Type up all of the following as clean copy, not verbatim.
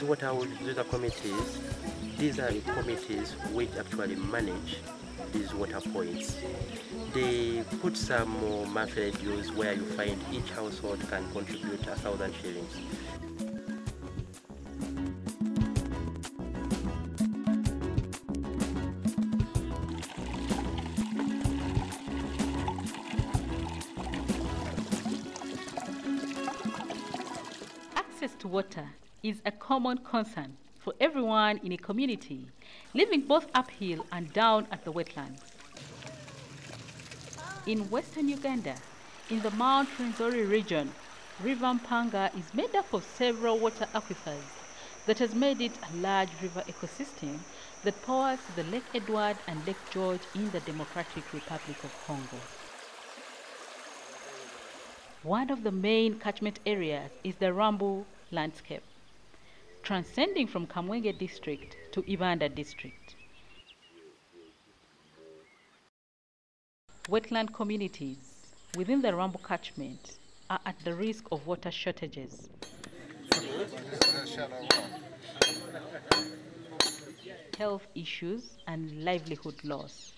water user committees, these are the committees which actually manage these water points. They put some monthly dues where you find each household can contribute 1,000 shillings. Access to water is a common concern for everyone in a community living both uphill and down at the wetlands. In western Uganda, in the Mount Rwenzori region, Rwambu is made up of several water aquifers that has made it a large river ecosystem that powers the Lake Edward and Lake George in the Democratic Republic of Congo. One of the main catchment areas is the Rwambu landscape, transcending from Kamwenge district to Uganda district. Wetland communities within the Rwambu catchment are at the risk of water shortages. Health issues and livelihood loss.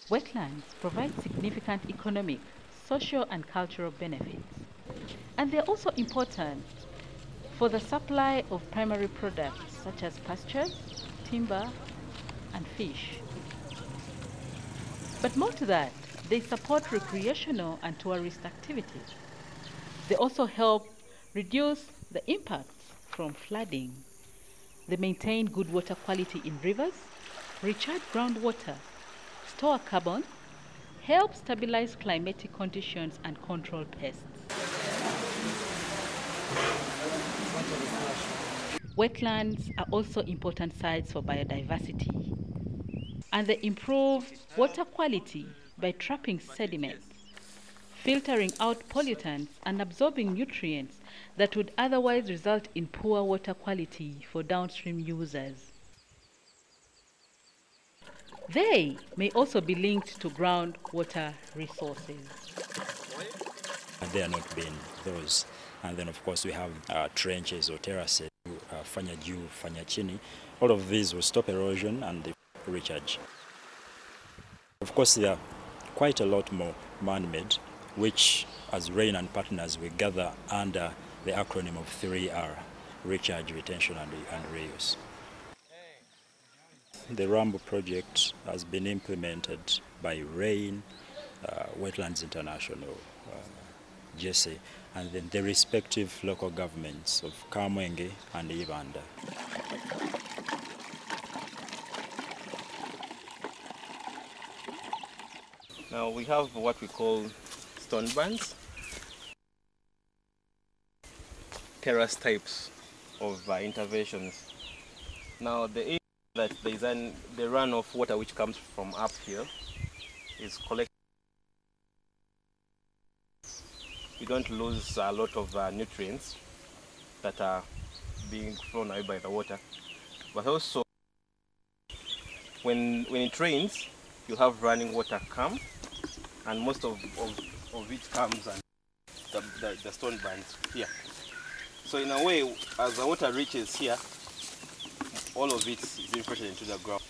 Wetlands provide significant economic, social and cultural benefits, and they're also important for the supply of primary products such as pastures, timber and fish. But more to that, they support recreational and tourist activities. They also help reduce the impacts from flooding. They maintain good water quality in rivers, recharge groundwater, store carbon, help stabilize climatic conditions and control pests. Wetlands are also important sites for biodiversity, and they improve water quality by trapping sediments, filtering out pollutants and absorbing nutrients that would otherwise result in poor water quality for downstream users. They may also be linked to groundwater resources. They are not being those. And then of course we have trenches or terraces, fanya juu, fanya chini. All of these will stop erosion and the recharge. Of course there are quite a lot more man-made, which as RAIN and partners we gather under the acronym of 3R, recharge, retention and reuse. The Rwambu project has been implemented by RAIN, Wetlands International, JESE, and then the respective local governments of Kamwenge and Uganda. Now we have what we call stone bands, terrace types of interventions. Now the aim that there is the runoff water which comes from up here is collected. You don't lose a lot of nutrients that are being thrown away by the water, but also when it rains, you have running water come, and most of it comes and the stone bands here. So in a way, as the water reaches here, all of it is infiltrated into the ground.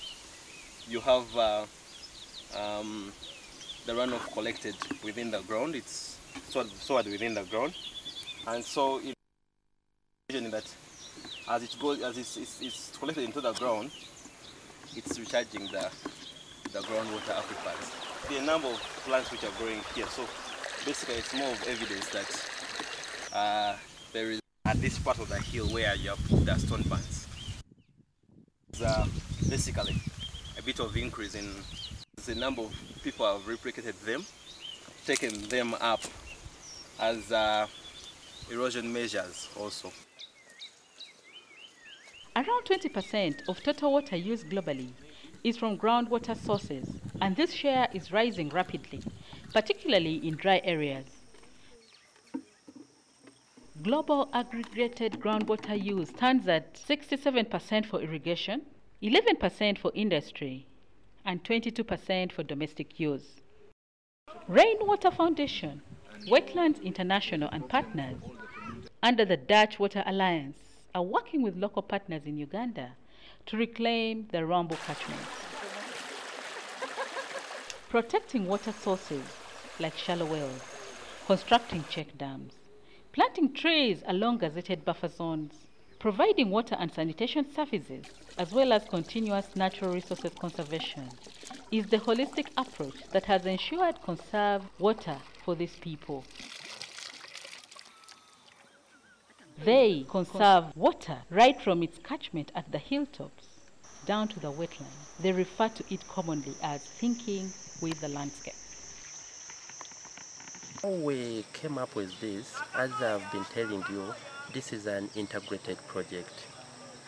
You have the runoff collected within the ground. It's stored within the ground, and so it that as it goes, as it's collected into the ground, it's recharging the groundwater aquifers. The number of plants which are growing here, so basically it's more of evidence that there is at this part of the hill where you have the stone bands. Basically a bit of increase in the number of people have replicated them, taken them up as erosion measures also. Around 20% of total water used globally is from groundwater sources, and this share is rising rapidly, particularly in dry areas. Global aggregated groundwater use stands at 67% for irrigation, 11% for industry, and 22% for domestic use. Rainwater Foundation, Wetlands International and partners under the Dutch Water Alliance, are working with local partners in Uganda to reclaim the Rwambu catchment. Protecting water sources like shallow wells, constructing check dams, planting trees along gazetted buffer zones, providing water and sanitation services, as well as continuous natural resources conservation, is the holistic approach that has ensured conserved water for these people. They conserve water right from its catchment at the hilltops down to the wetland. They refer to it commonly as thinking with the landscape. We came up with this, as I've been telling you, this is an integrated project,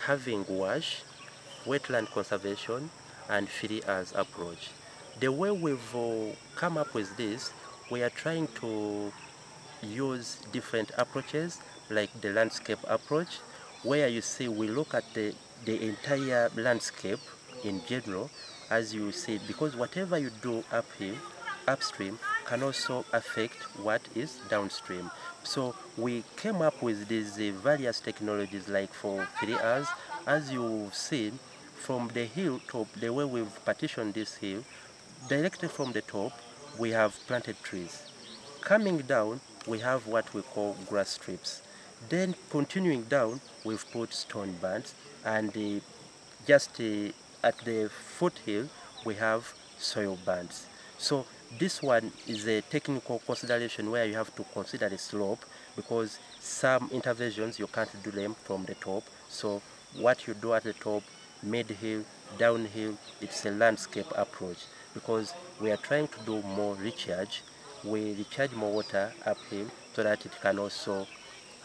having WASH, wetland conservation, and free as approach. The way we've come up with this, we are trying to use different approaches, like the landscape approach, where you see we look at the entire landscape in general, as you see, because whatever you do upstream can also affect what is downstream. So we came up with these various technologies, like for 3Rs, as you've seen from the hilltop, the way we've partitioned this hill, directly from the top, we have planted trees. Coming down, we have what we call grass strips. Then continuing down, we've put stone bands, and just at the foothill, we have soil bands. So this one is a technical consideration where you have to consider the slope, because some interventions you can't do them from the top. So what you do at the top, mid-hill, downhill, it's a landscape approach, because we are trying to do more recharge. We recharge more water uphill so that it can also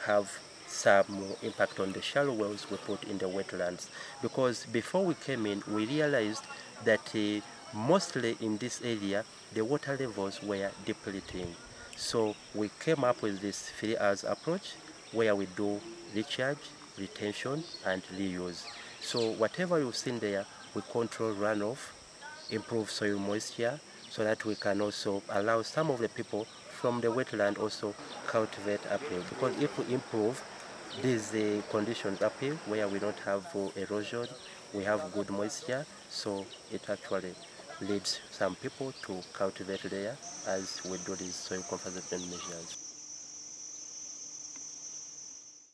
have some impact on the shallow wells we put in the wetlands. Because before we came in, we realized that mostly in this area, the water levels were depleting. So we came up with this 3Rs approach, where we do recharge, retention, and reuse. So whatever you've seen there, we control runoff, improve soil moisture, so that we can also allow some of the people from the wetland also cultivate uphill. Because if we improve these conditions uphill, where we don't have erosion, we have good moisture, so it actually leads some people to cultivate there as we do these soil conservation measures.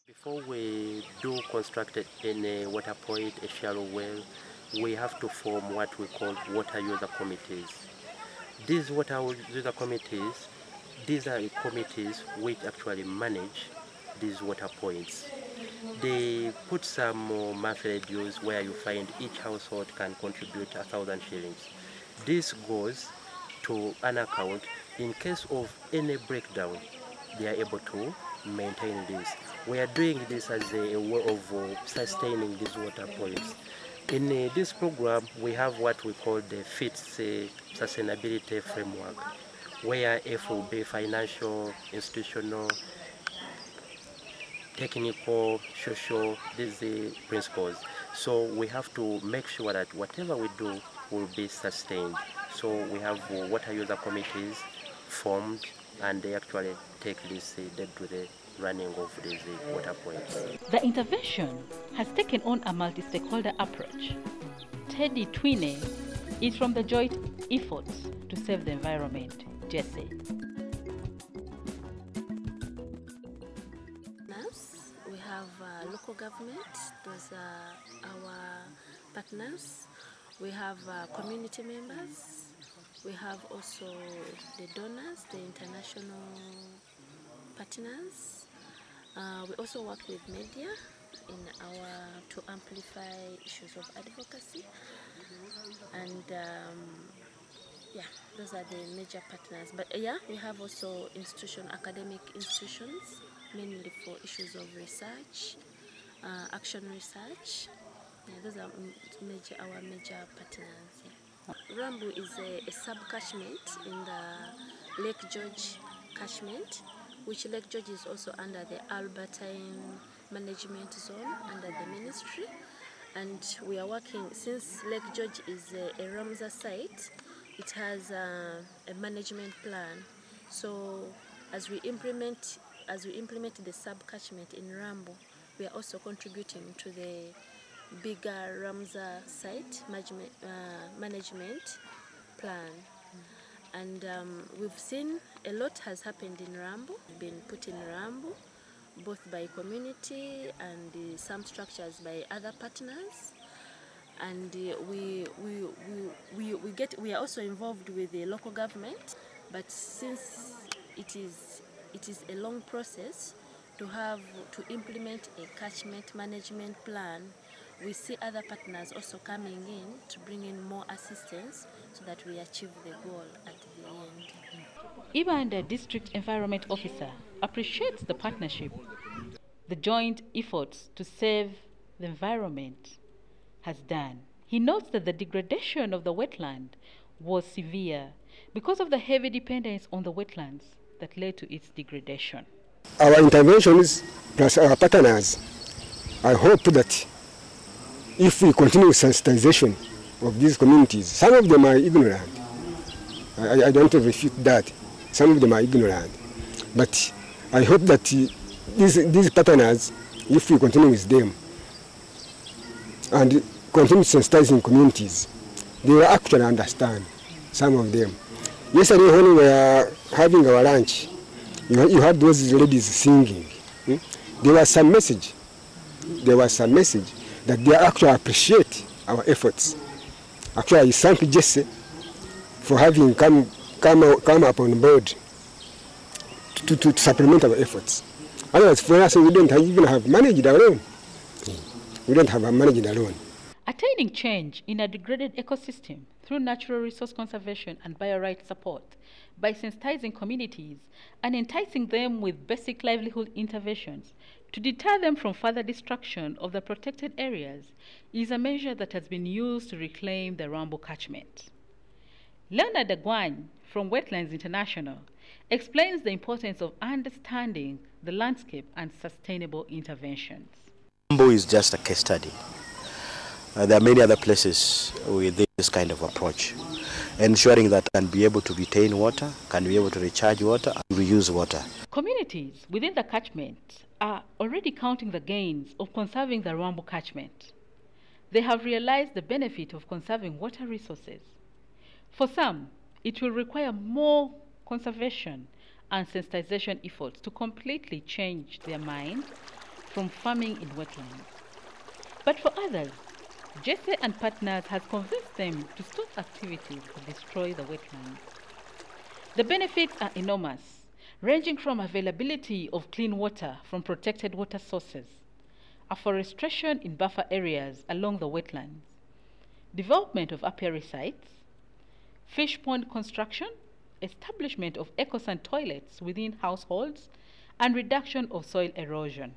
Before we do construct any water point, a shallow well, we have to form what we call water user committees. These water user committees, these are committees which actually manage these water points. They put some monthly dues where you find each household can contribute 1,000 shillings. This goes to an account in case of any breakdown. They are able to maintain this. We are doing this as a way of sustaining these water points. In this program, we have what we call the FITS sustainability framework, where FOB, financial, institutional, technical, social, these principles. So we have to make sure that whatever we do will be sustained. So we have water user committees formed, and they actually take this day-to-day running of these water points. The intervention has taken on a multi-stakeholder approach. Teddy Twine is from the joint efforts to save the environment-JESE. We have local government, those are our partners. We have community members. We have also the donors, the international partners. We also work with media to amplify issues of advocacy, and yeah, those are the major partners. But yeah, we have also academic institutions, mainly for issues of research, action research. Yeah, those are our major partners. Yeah. Rwambu is a sub-catchment in the Lake George catchment, which Lake George is also under the Albertine Management Zone under the ministry. And we are working, since Lake George is a Ramsar site, it has a management plan. So as we implement as we implement the sub-catchment in Rwambu, we are also contributing to the bigger Ramsar site management plan. And we've seen a lot has happened in Rwambu, been put in Rwambu, both by community and some structures by other partners. And we are also involved with the local government, but since it is a long process to implement a catchment management plan, we see other partners also coming in to bring in more assistance so that we achieve the goal at the end. Even the district environment officer appreciates the partnership, the joint efforts to save the environment has done. He notes that the degradation of the wetland was severe because of the heavy dependence on the wetlands that led to its degradation. Our interventions plus our partners, I hope that if we continue sensitization of these communities, some of them are ignorant. I don't refute that. Some of them are ignorant. But I hope that these partners, if we continue with them and continue sensitizing communities, they will actually understand, some of them. Yesterday when we were having our lunch, you had those ladies singing. There was some message. There was some message that they actually appreciate our efforts. Actually, I thank JESE for having come up on board to supplement our efforts. Otherwise, for us, we don't even have managed alone. We don't have managed alone. Attaining change in a degraded ecosystem through natural resource conservation and bioright support by sensitizing communities and enticing them with basic livelihood interventions to deter them from further destruction of the protected areas is a measure that has been used to reclaim the Rwambu catchment. Leonard Agwany from Wetlands International explains the importance of understanding the landscape and sustainable interventions. Rwambu is just a case study. There are many other places with this kind of approach, ensuring that can be able to retain water, can be able to recharge water, and reuse water. Communities within the catchment are already counting the gains of conserving the Rwambu catchment. They have realized the benefit of conserving water resources. For some, it will require more conservation and sensitization efforts to completely change their mind from farming in wetlands. But for others, JESE and partners has convinced them to stop activities that destroy the wetlands. The benefits are enormous, ranging from availability of clean water from protected water sources, afforestation in buffer areas along the wetlands, development of apiary sites, fish pond construction, establishment of ecosand toilets within households, and reduction of soil erosion.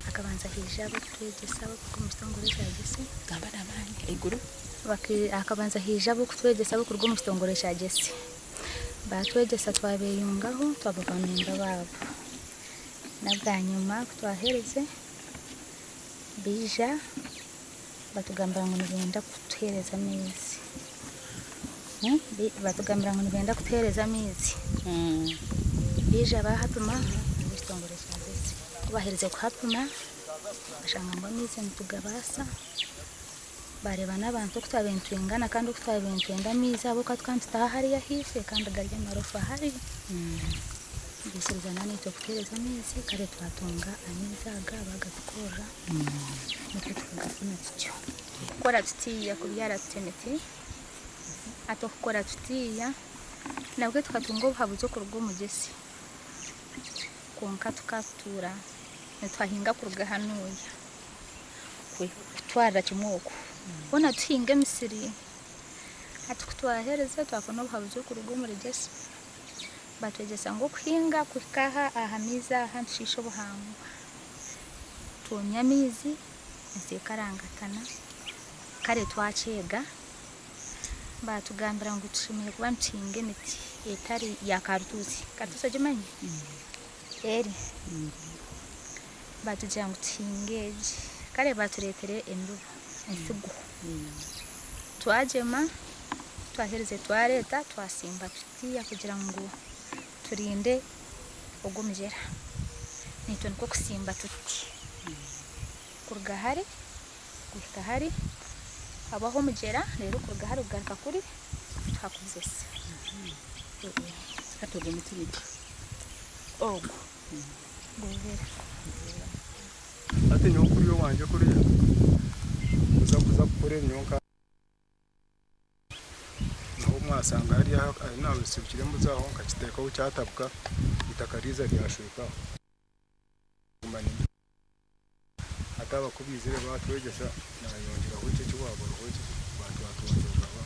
Akabanza hijabo kutwegesa kumustongore cya JESE gamba nabanye iguru akabanza hijabo kutwegesa kurwo mustongore cya JESE batwegesa twabeyungaho twabavamenda babo nabwanyuma kutwahereze bija batugambira ngo nibenda kutuhereza amezi batugambira ngo nibenda kutuhereza amezi bija bahapima mustongore cya JESE bahereze kuhapima bashanga ngo amezi ntugabasa bareba n'abantu kutwabentu ingana kandi kutwabentu enda amezi abo katwamfita hari yahife kandi garya marofa hari bisizana n'icyo kutereza amezi kare twatunga amezi aga bagatukora nuko tukagafuna cyo kora tutiya kubyara tutemeti ato kora tutiya nabwo tukatunga ubuhabuzo ku rugo mugesi konka tukatura twahinga kuruga hanuya twara kimoko bona tuhinga misiri atukutwahereza twafona ubuhabuzo ku rugo muri JESE batwegesa ngo kuhinga kukaha ahamiza hanshisho buhangu tunyamizi nzekarangatana kare twacega batugambira ngo tushimiye kuba nshinge miti etari ya kartuzi jemanye eri batujya ngo tingeje kare baturetere endu ensigo twajema twahereze twareta twasimba tutiya kugira ngo turinde ogumjera nitwe niko kusimba tuti kuruga hari guhika hari habaho mugera rero kuruga hari ugaruka kuri twakuzese katoga umuti wiki ogo guvera ate nyokuri yo wanje kuri uza kukorera nyonka naho mwasanga hari ari nawe sibikire muzaho nkakitekaho cyatabwa itakariza ryashuka kumani ataba kubizire batwegesa nayongera ho cyo wabo roho batwatwongerwa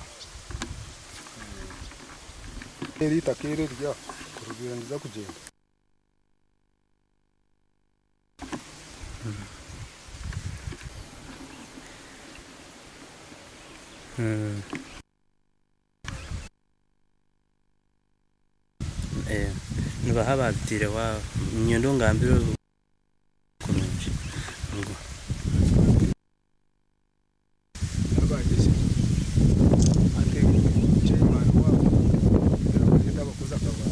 eri takere rya kurubira ndiza kugenda niba hababitire wa nyondo ngambiro kurunji ngo abageze ate chairman wabo ndabagenda bakoza akaba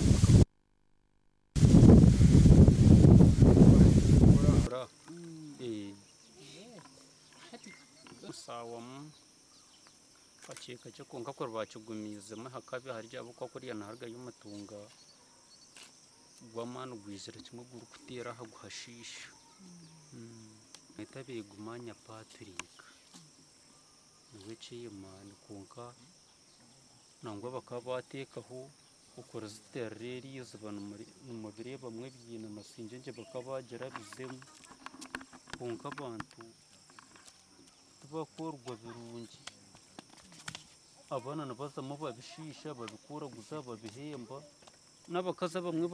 sawamu bakeka cyo konka ko bakigumizemo hakabi harya buko kuriya naharga y'umutunga gwamana gwizira kimwe guru kutera haguhashisha etabe gumanya Patrick niwe chiyimana konka nangwa bakabatekaho ukora zitereri zibana mu bireba mwe byina nasinje nje bakabagera bizemu konka abantu tubakorwa birungi abana nabazamo babishisha babikura guza babihemba n'abakaza bamwe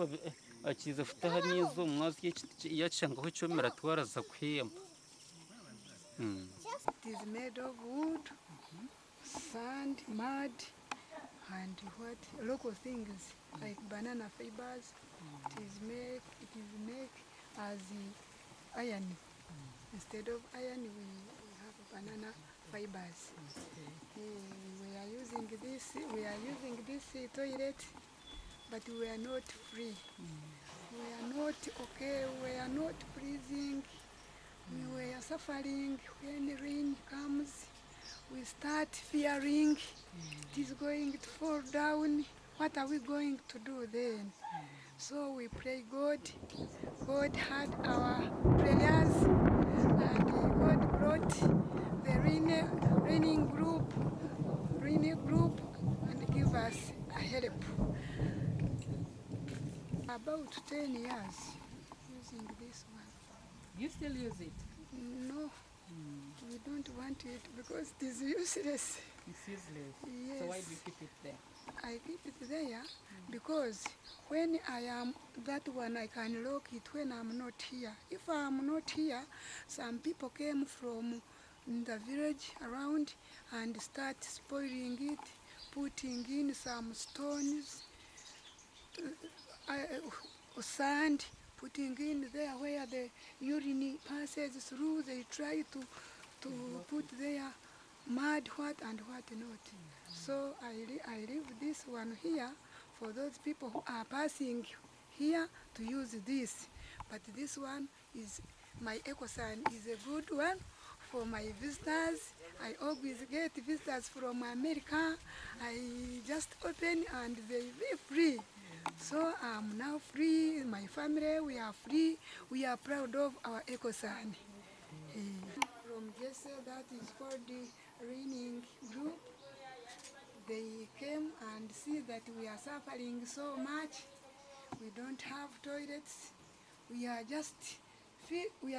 akiza afite hanizo mwazi yacyangaho cyomera twaraza kwemba. It is made of wood, sand, mud, and local things like banana fibers. It is made as iron. Instead of iron, we have banana fibers. We are using this toilet, but we are not free. We are not okay. We are not breathing. We were suffering when rain comes. We start fearing it is going to fall down. What are we going to do then? So we pray God. God heard our prayers, and God brought the raining group, and give us a help. About 10 years using this one. You still use it? No, we don't want it because it is useless. It's useless. Yes. So why do you keep it there? I keep it there because when I am that one, I can lock it when I'm not here. If I'm not here, some people came from the village around and start spoiling it, putting in some stones, sand, putting in there where the urine passes through. They try to put there mud, what and what not. So I leave this one here for those people who are passing here to use this. But this one is, my eco-sign is a good one for my visitors. I always get visitors from America. I just open and they be free. So I'm now free, my family, we are free. We are proud of our eco-sign. From JESE, that is called the raining group. They came and see that we are suffering so much. We don't have toilets. We are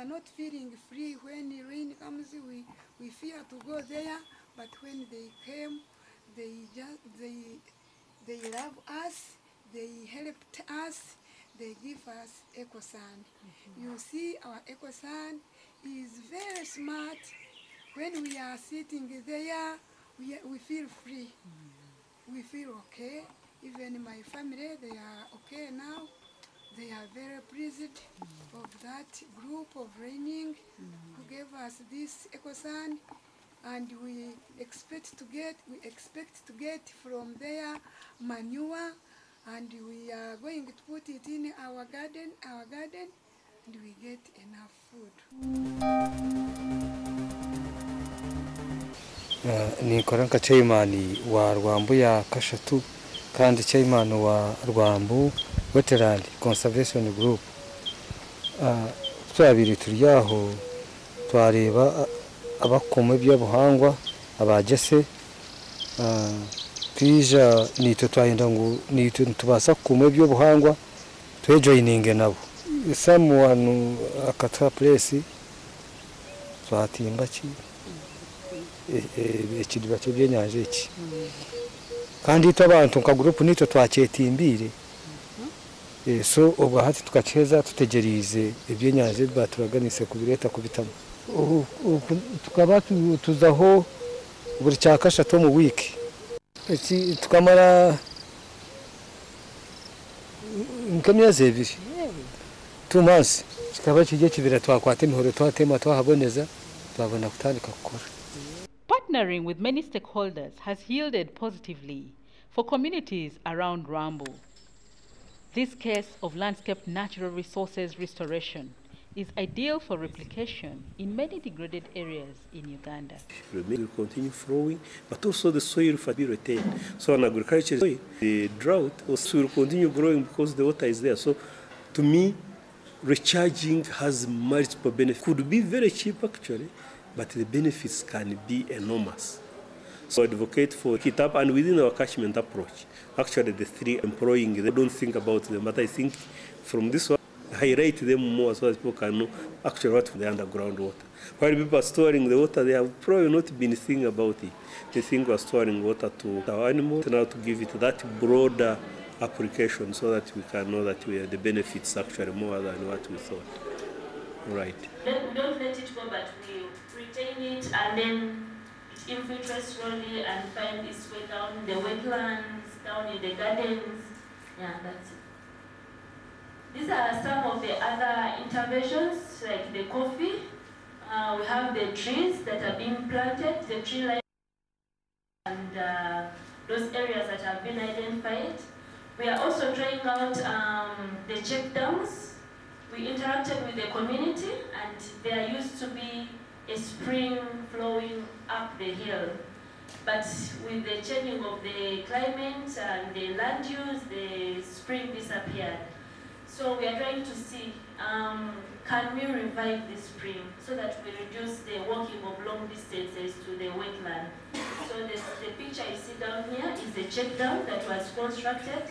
not feeling free. When the rain comes, we fear to go there. But when they came, they love us. They helped us. They give us eco-sign. You see, our eco-sign is very smart. When we are sitting there, we feel free. We feel okay. Even my family, they are okay now. They are very pleased of that group of raining who gave us this eco-sign, and we expect to get from there manure, and we are going to put it in our garden, and we get enough food. Nikora nka chairman wa Rwambu ya Kashatu kandi chairman wa Rwambu Wetland Conservation Group. Twabiri turiyaho twareba abakoma by'abuhangwa abajese twija nito twayenda ngo nito tubasa kuma by'ubuhangwa twejoininge nabo someone akata place twatimba ki ekidiba cy'ebyenyanza iki kandi ito abantu nka group nito twaketimbire so ubwo hati tukacheza tutegerize ebyenyanza baturaganise kubireta kubitamo tukaba tuzaho buri cyakashato mu wiki tukamara nkamyaze ebiri 2 months kikaba kijye kibira twakwata imihoro twatema twahaboneza twabona kutandika gukora. Partnering with many stakeholders has yielded positively for communities around Rwambu. This case of landscape natural resources restoration is ideal for replication in many degraded areas in Uganda. It will continue flowing, but also the soil will be retained. So in agriculture, the drought also will continue growing because the water is there. So to me, recharging has multiple benefits. Could be very cheap actually, but the benefits can be enormous. So I advocate for it up and within our catchment approach. Actually, the 3 employing, they don't think about them, but I think from this one, highlight them more so that people can know actually what the underground water. While people are storing the water, they have probably not been thinking about it. They think we are storing water to our animals, now to give it that broader application so that we can know that we have the benefits actually more than what we thought. Right. We don't let it go, but we retain it and then it infiltrates slowly and finds its way down the wetlands, down in the gardens. Yeah, that's it. These are some of the other interventions, like the coffee. We have the trees that are being planted, the tree line, and those areas that have been identified. We are also trying out the check dams. We interacted with the community, and there used to be a spring flowing up the hill. But with the changing of the climate and the land use, the spring disappeared. So we are trying to see, can we revive the spring so that we reduce the walking of long distances to the wetland. So the picture you see down here is the check dam that was constructed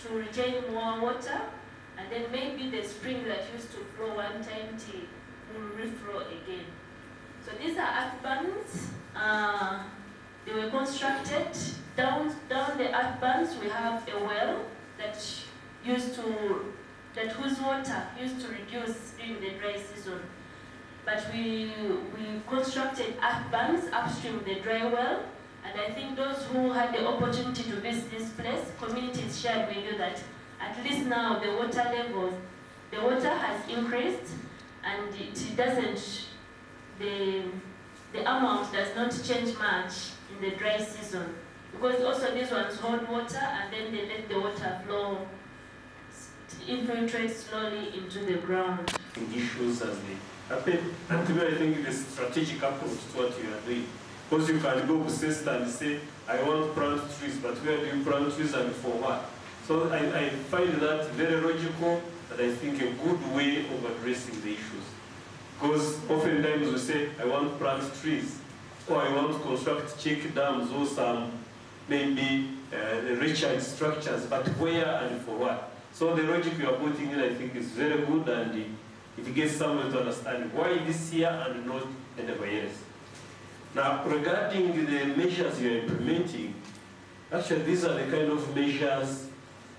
to retain more water, and then maybe the spring that used to flow one time will reflow again. So these are earth bands. They were constructed. Down the earth bands we have a well that whose water used to reduce during the dry season. But we constructed earth bands upstream the dry well, and I think those who had the opportunity to visit this place, communities shared with you that at least now the water has increased, and it doesn't, the amount does not change much in the dry season, because also these ones hold water and then they let the water flow, infiltrate slowly into the ground. Issues as they happen, and to me I think it is a strategic approach to what you are doing. Because you can go to Sesta and say, I want to plant trees, but where do you plant trees and for what? So I find that very logical, and I think a good way of addressing the issues. Because oftentimes we say, I want to plant trees, or I want to construct check dams or some maybe recharge structures, but where and for what? So the logic you are putting in, I think, is very good, and it gets someone to understand why this here and not anywhere else. Now, regarding the measures you are implementing, actually these are the kind of measures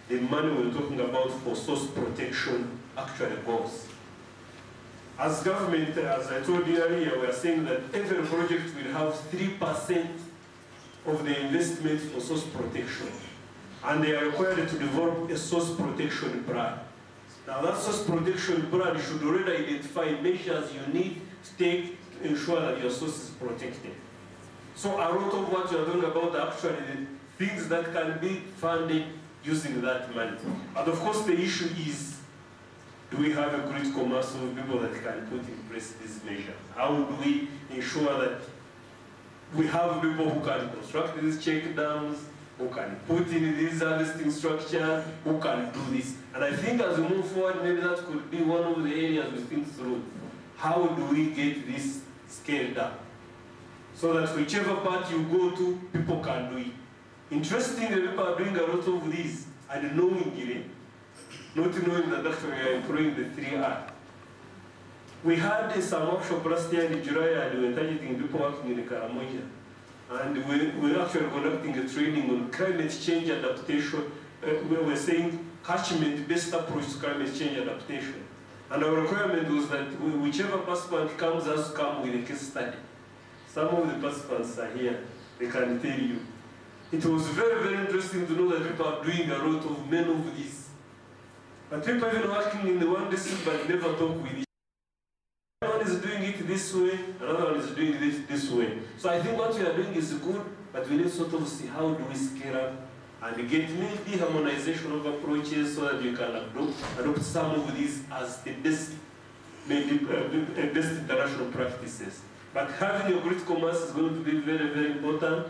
the money we're talking about for source protection actually goes. As government, as I told you earlier, we are saying that every project will have 3% of the investment for source protection. And they are required to develop a source protection plan. Now that source protection plan should already identify measures you need to take to ensure that your source is protected. So a lot of what you are talking about are actually the things that can be funded using that money. And of course the issue is, do we have a critical mass of people that can put in place these measures? How do we ensure that we have people who can construct these check dams, who can put in these harvesting structures, who can do this? And I think as we move forward, maybe that could be one of the areas we think through. How do we get this scaled up? So that whichever part you go to, people can do it. Interestingly, people are doing a lot of this, and knowingly, not knowing that actually we are employing the 3R. We had some workshop last year in July, and we were targeting people working in Karamoja. And we were actually conducting a training on climate change adaptation. We were saying catchment-based approach to climate change adaptation. And our requirement was that whichever participant comes has to come with a case study. Some of the participants are here, they can tell you. It was very, very interesting to know that people are doing a lot of many of these. But people even working in the one district but never talk with each other. One is doing it this way, another one is doing it this way. So I think what we are doing is good, but we need sort of see how do we scale up and get maybe harmonization of approaches so that you can adopt some of these as the best, maybe best international practices. But having a critical mass is going to be very, very important.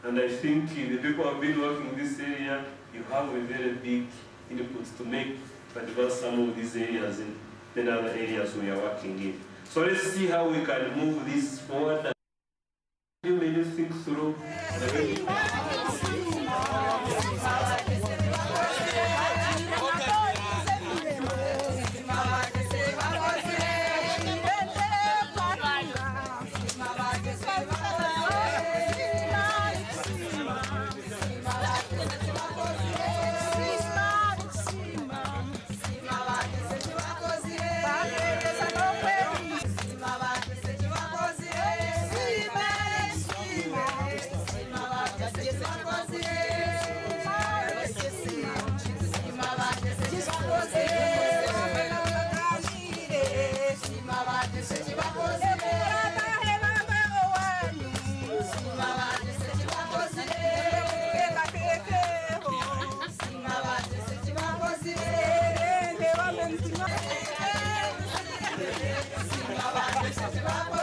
And I think the people who have been working in this area, you have a very big input to make to advance some of these areas in many other areas we are working in. So let's see how we can move this forward. You may think through. Sima